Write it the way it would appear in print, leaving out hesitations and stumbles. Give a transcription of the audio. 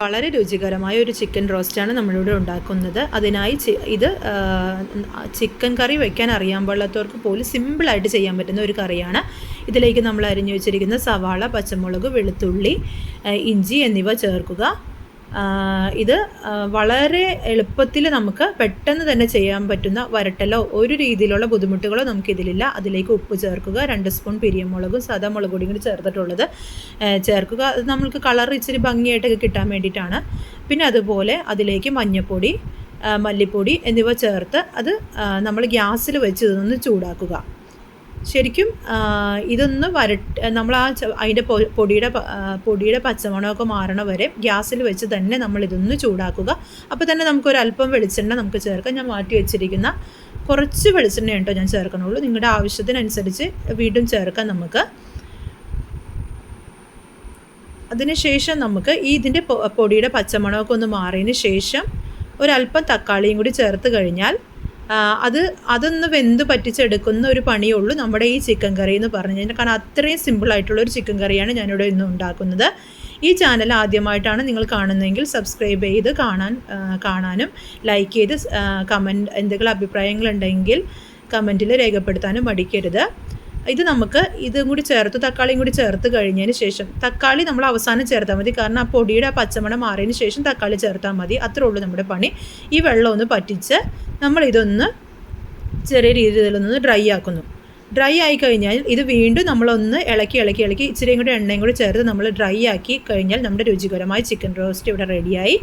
വളരെ രുചികരമായ ഒരു ചിക്കൻ റോസ്റ്റാണ് നമ്മളിവിടെ ഉണ്ടാക്കുന്നത്. അതിനായി ഇത് ചിക്കൻ കറി വയ്ക്കാൻ അറിയാൻ പാടില്ലാത്തവർക്ക് പോലും സിമ്പിളായിട്ട് ചെയ്യാൻ പറ്റുന്ന ഒരു കറിയാണ്. ഇതിലേക്ക് നമ്മൾ അരിഞ്ഞു വെച്ചിരിക്കുന്ന സവാള, പച്ചമുളക്, വെളുത്തുള്ളി, ഇഞ്ചി എന്നിവ ചേർക്കുക. ഇത് വളരെ എളുപ്പത്തിൽ നമുക്ക് പെട്ടെന്ന് തന്നെ ചെയ്യാൻ പറ്റുന്ന വരട്ടലോ ഒരു രീതിയിലുള്ള ബുദ്ധിമുട്ടുകളോ നമുക്കിതിലില്ല. അതിലേക്ക് ഉപ്പ് ചേർക്കുക, 2 സ്പൂൺ പിരിയമുളകും സാധാ മുളക് പൊടിയും കൂടി ചേർത്തിട്ടുള്ളത് ചേർക്കുക. അത് നമ്മൾക്ക് കളർ ഇച്ചിരി ഭംഗിയായിട്ടൊക്കെ കിട്ടാൻ വേണ്ടിയിട്ടാണ്. പിന്നെ അതുപോലെ അതിലേക്ക് മഞ്ഞൾപ്പൊടി, മല്ലിപ്പൊടി എന്നിവ ചേർത്ത് അത് നമ്മൾ ഗ്യാസിൽ വെച്ച് ഇതൊന്ന് ചൂടാക്കുക. ശരിക്കും ഇതൊന്ന് നമ്മൾ അതിൻ്റെ പൊടിയുടെ പച്ചമണമൊക്കെ മാറണ വരെ ഗ്യാസിൽ വെച്ച് തന്നെ നമ്മളിതൊന്ന് ചൂടാക്കുക. അപ്പോൾ തന്നെ നമുക്കൊരല്പം വെളിച്ചെണ്ണ നമുക്ക് ചേർക്കാം. ഞാൻ മാറ്റി വെച്ചിരിക്കുന്ന കുറച്ച് വെളിച്ചെണ്ണ കേട്ടോ ഞാൻ ചേർക്കണുള്ളൂ. നിങ്ങളുടെ ആവശ്യത്തിനനുസരിച്ച് വീണ്ടും ചേർക്കാം നമുക്ക്. അതിനുശേഷം നമുക്ക് ഇതിൻ്റെ പൊടിയുടെ പച്ചമണമൊക്കെ ഒന്ന് മാറിയതിന് ശേഷം ഒരല്പം തക്കാളിയും കൂടി ചേർത്ത് കഴിഞ്ഞാൽ അതൊന്ന് വെന്ത് പറ്റിച്ചെടുക്കുന്ന ഒരു പണിയുള്ളൂ നമ്മുടെ ഈ ചിക്കൻ കറി എന്ന് പറഞ്ഞു കഴിഞ്ഞാൽ. കാരണം അത്രയും സിമ്പിളായിട്ടുള്ളൊരു ചിക്കൻ കറിയാണ് ഞാനിവിടെ ഇന്ന് ഉണ്ടാക്കുന്നത്. ഈ ചാനൽ ആദ്യമായിട്ടാണ് നിങ്ങൾ കാണുന്നതെങ്കിൽ സബ്സ്ക്രൈബ് ചെയ്ത് കാണാനും ലൈക്ക് ചെയ്ത് എന്തെങ്കിലും അഭിപ്രായങ്ങളുണ്ടെങ്കിൽ കമൻറ്റിൽ രേഖപ്പെടുത്താനും മടിക്കരുത്. ഇത് നമുക്ക് ഇതും കൂടി ചേർത്ത് തക്കാളിയും കൂടി ചേർത്ത് കഴിഞ്ഞതിന് ശേഷം, തക്കാളി നമ്മൾ അവസാനം ചേർത്താൽ മതി. കാരണം ആ പൊടിയുടെ പച്ചമണം മാറിയതിന് ശേഷം തക്കാളി ചേർത്താൽ മതി. അത്രേ ഉള്ളൂ നമ്മുടെ പണി. ഈ വെള്ളം ഒന്ന് പറ്റിച്ച് നമ്മളിതൊന്ന് ചെറിയ രീതിയിലൊന്ന് ഡ്രൈ ആക്കുന്നു. ഡ്രൈ ആയി കഴിഞ്ഞാൽ ഇത് വീണ്ടും നമ്മളൊന്ന് ഇളക്കി ഇച്ചിരിയും കൂടി എണ്ണയും കൂടി ചേർത്ത് നമ്മൾ ഡ്രൈ ആക്കി കഴിഞ്ഞാൽ നമ്മുടെ രുചികരമായ ചിക്കൻ റോസ്റ്റ് ഇവിടെ റെഡിയായി.